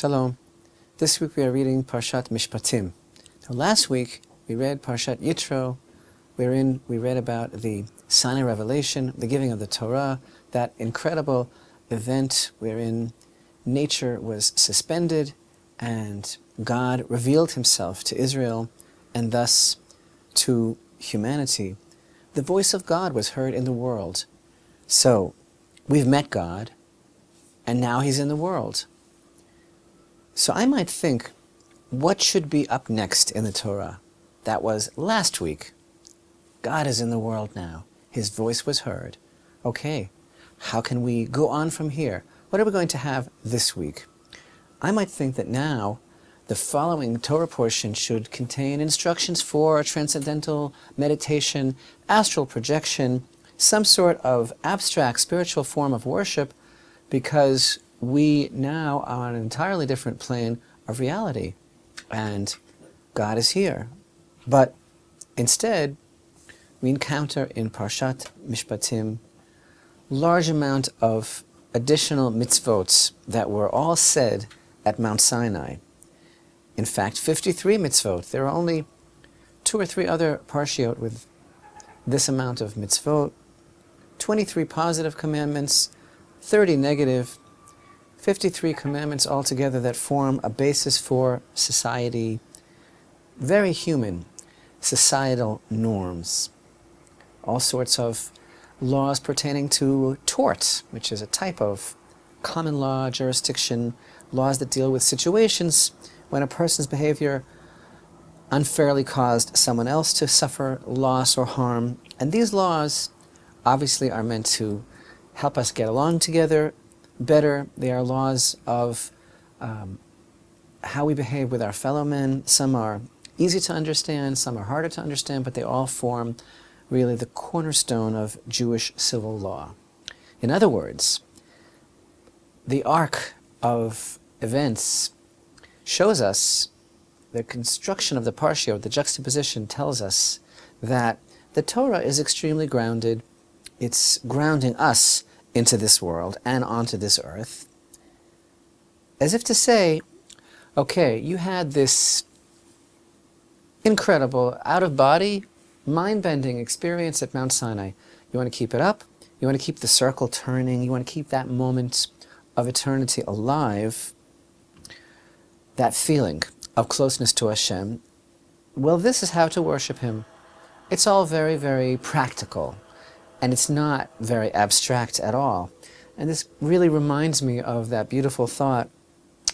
Shalom. This week we are reading Parashat Mishpatim. Now, last week we read Parashat Yitro, wherein we read about the Sinai revelation, the giving of the Torah, that incredible event wherein nature was suspended and God revealed himself to Israel and thus to humanity. The voice of God was heard in the world. So, we've met God, and now he's in the world. So I might think, what should be up next in the Torah? That was last week. God is in the world now. His voice was heard. Okay, how can we go on from here? What are we going to have this week? I might think that now the following Torah portion should contain instructions for a transcendental meditation, astral projection, some sort of abstract spiritual form of worship, because we now are on an entirely different plane of reality, and God is here. But instead, we encounter in Parashat Mishpatim large amount of additional mitzvot that were all said at Mount Sinai. In fact, 53 mitzvot. There are only 2 or 3 other parshiot with this amount of mitzvot, 23 positive commandments, 30 negative, 53 commandments altogether that form a basis for society, very human, societal norms. All sorts of laws pertaining to tort, which is a type of common law jurisdiction, laws that deal with situations when a person's behavior unfairly caused someone else to suffer loss or harm. And these laws obviously are meant to help us get along together better. They are laws of how we behave with our fellow men. Some are easy to understand, some are harder to understand, but they all form really the cornerstone of Jewish civil law. In other words, the arc of events shows us, the construction of the parshiot, the juxtaposition tells us that the Torah is extremely grounded. It's grounding us into this world and onto this earth, as if to say, okay, you had this incredible, out-of-body, mind-bending experience at Mount Sinai. You want to keep it up? You want to keep the circle turning? You want to keep that moment of eternity alive? That feeling of closeness to Hashem? Well, this is how to worship Him. It's all very, very practical. And it's not very abstract at all. And this really reminds me of that beautiful thought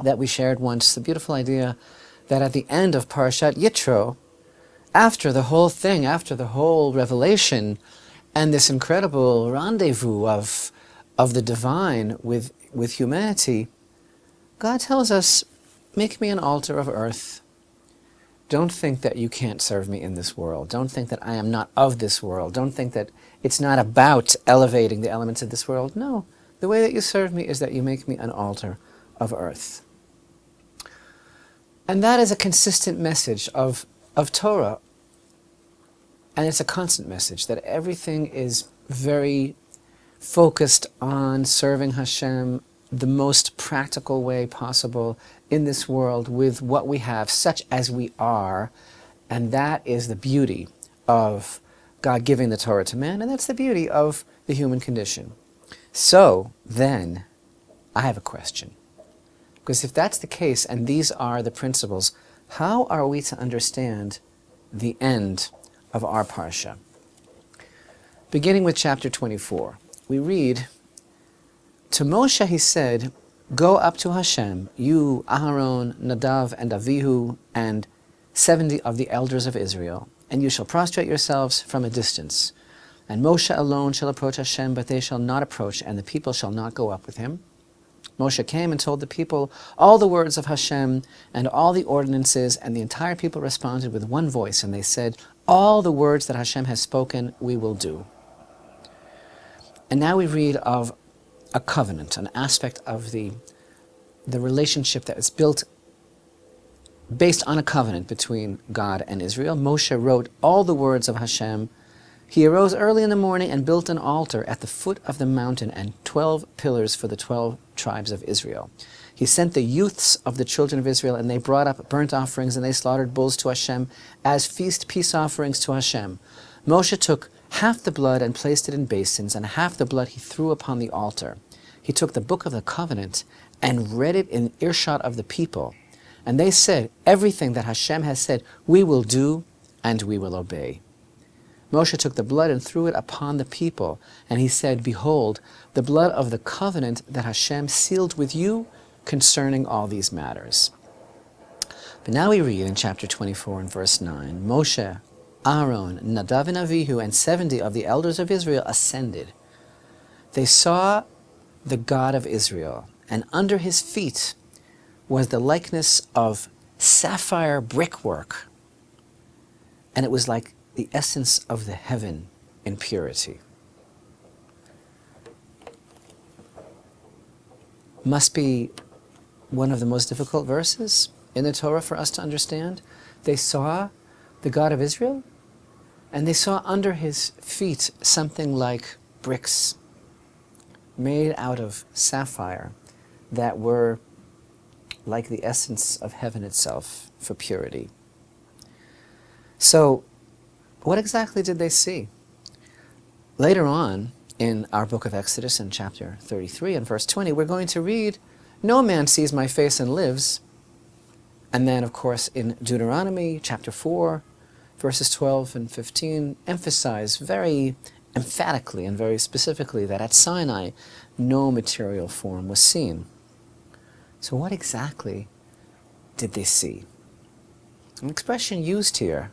that we shared once, the beautiful idea that at the end of Parashat Yitro, after the whole thing, after the whole revelation, and this incredible rendezvous of the divine with humanity, God tells us, make me an altar of earth. Don't think that you can't serve me in this world. Don't think that I am not of this world. Don't think that it's not about elevating the elements of this world. No, the way that you serve me is that you make me an altar of earth. And that is a consistent message of Torah. And it's a constant message that everything is very focused on serving Hashem the most practical way possible in this world with what we have, such as we are. And that is the beauty of God giving the Torah to man, and that's the beauty of the human condition. So, then, I have a question. Because if that's the case, and these are the principles, how are we to understand the end of our Parsha? Beginning with chapter 24, we read, to Moshe he said, go up to Hashem, you, Aharon, Nadav, and Avihu, and 70 of the elders of Israel, and you shall prostrate yourselves from a distance. And Moshe alone shall approach Hashem, but they shall not approach, and the people shall not go up with him. Moshe came and told the people all the words of Hashem and all the ordinances, and the entire people responded with one voice, and they said, all the words that Hashem has spoken, we will do. And now we read of a covenant, an aspect of the relationship that is built based on a covenant between God and Israel. Moshe wrote all the words of Hashem. He arose early in the morning and built an altar at the foot of the mountain and 12 pillars for the 12 tribes of Israel. He sent the youths of the children of Israel, and they brought up burnt offerings, and they slaughtered bulls to Hashem as feast peace offerings to Hashem. Moshe took half the blood and placed it in basins, and half the blood he threw upon the altar. He took the book of the covenant and read it in earshot of the people. And they said, everything that Hashem has said, we will do and we will obey. Moshe took the blood and threw it upon the people, and he said, behold, the blood of the covenant that Hashem sealed with you concerning all these matters. But now we read in chapter 24 and verse 9, Moshe, Aaron, Nadav and Avihu, and 70 of the elders of Israel ascended. They saw the God of Israel, and under his feet was the likeness of sapphire brickwork, and it was like the essence of the heaven in purity. Must be one of the most difficult verses in the Torah for us to understand. They saw the God of Israel, and they saw under his feet something like bricks made out of sapphire that were like the essence of heaven itself for purity. So, what exactly did they see? Later on in our book of Exodus in chapter 33 and verse 20, we're going to read, no man sees my face and lives. And then, of course, in Deuteronomy chapter 4, verses 12 and 15, emphasize very emphatically and very specifically that at Sinai, no material form was seen. So what exactly did they see? An expression used here,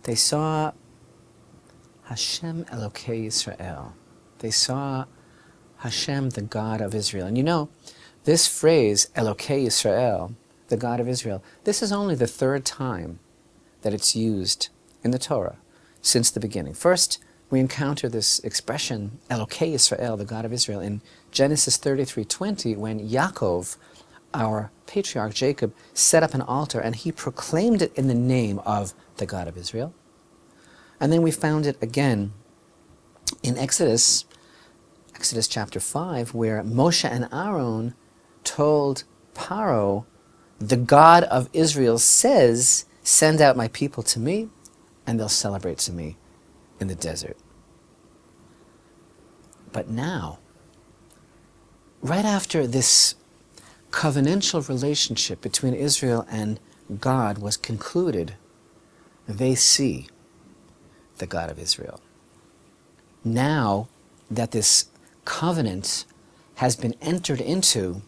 they saw Hashem Elokei Yisrael. They saw Hashem, the God of Israel. And you know, this phrase, Elokei Yisrael, the God of Israel, this is only the third time that it's used in the Torah since the beginning. First, we encounter this expression, Elokei Yisrael, the God of Israel, in Genesis 33:20, when Yaakov, our patriarch Jacob, set up an altar and he proclaimed it in the name of the God of Israel. And then we found it again in Exodus chapter 5, where Moshe and Aaron told Paro, the God of Israel says, send out my people to me, and they'll celebrate to me in the desert. But now, right after this covenantal relationship between Israel and God was concluded, they see the God of Israel. Now that this covenant has been entered into,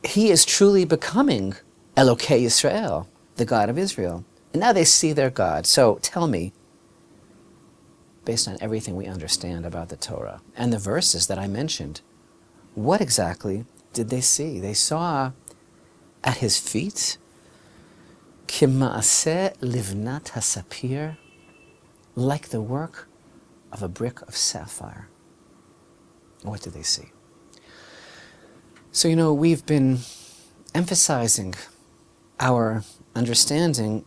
he is truly becoming Elokei Yisrael, the God of Israel. And now they see their God. So tell me, based on everything we understand about the Torah and the verses that I mentioned, what exactly did they see? They saw at his feet, Kima'aseh livnat hasapir, like the work of a brick of sapphire. What did they see? So, you know, we've been emphasizing our understanding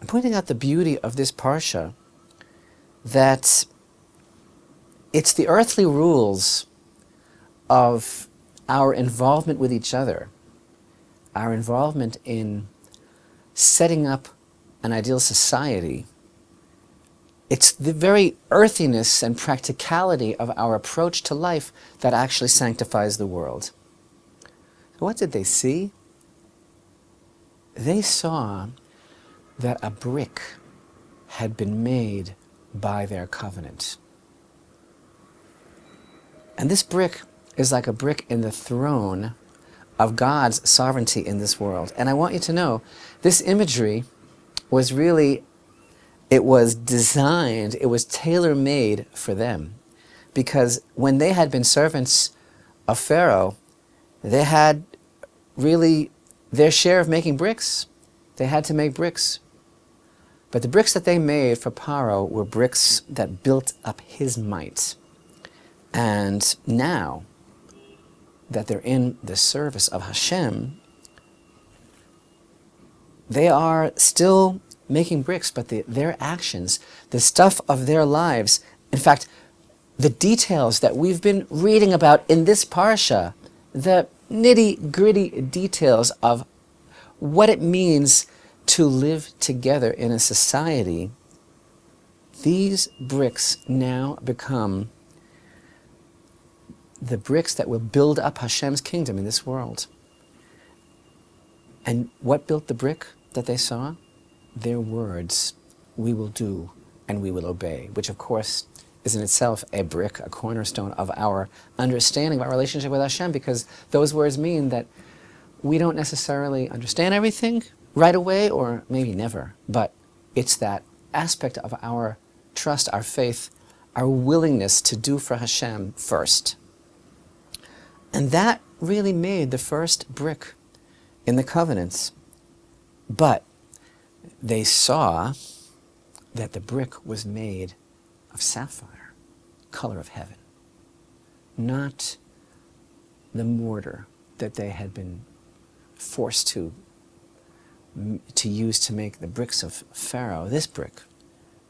and pointing out the beauty of this parsha, that it's the earthly rules of our involvement with each other, our involvement in setting up an ideal society. It's the very earthiness and practicality of our approach to life that actually sanctifies the world. So what did they see? They saw that a brick had been made by their covenant. And this brick is like a brick in the throne of God's sovereignty in this world. And I want you to know, this imagery was really, it was designed, it was tailor-made for them. Because when they had been servants of Pharaoh, they had really their share of making bricks. They had to make bricks. But the bricks that they made for Paro were bricks that built up his might. And now that they're in the service of Hashem, they are still making bricks, but their actions, the stuff of their lives, in fact, the details that we've been reading about in this parsha, the nitty-gritty details of what it means to live together in a society, these bricks now become the bricks that will build up Hashem's kingdom in this world. And what built the brick that they saw? Their words, "We will do and we will obey," which of course is in itself a brick, a cornerstone of our understanding of our relationship with Hashem, because those words mean that we don't necessarily understand everything right away, or maybe never, but it's that aspect of our trust, our faith, our willingness to do for Hashem first. And that really made the first brick in the covenants. But they saw that the brick was made of sapphire, color of heaven, not the mortar that they had been forced to use to make the bricks of Pharaoh. This brick,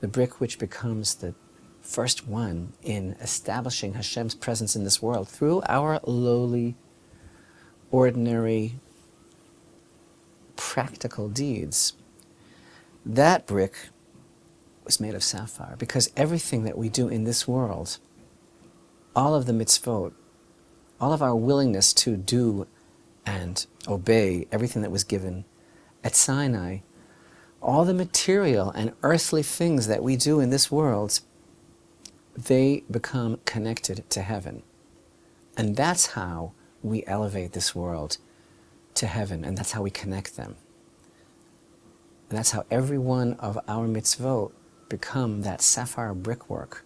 the brick which becomes the first one in establishing Hashem's presence in this world through our lowly, ordinary, practical deeds. That brick was made of sapphire, because everything that we do in this world, all of the mitzvot, all of our willingness to do and obey everything that was given at Sinai, all the material and earthly things that we do in this world, they become connected to heaven. And that's how we elevate this world to heaven, and that's how we connect them. And that's how every one of our mitzvot become that sapphire brickwork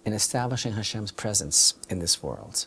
in establishing Hashem's presence in this world.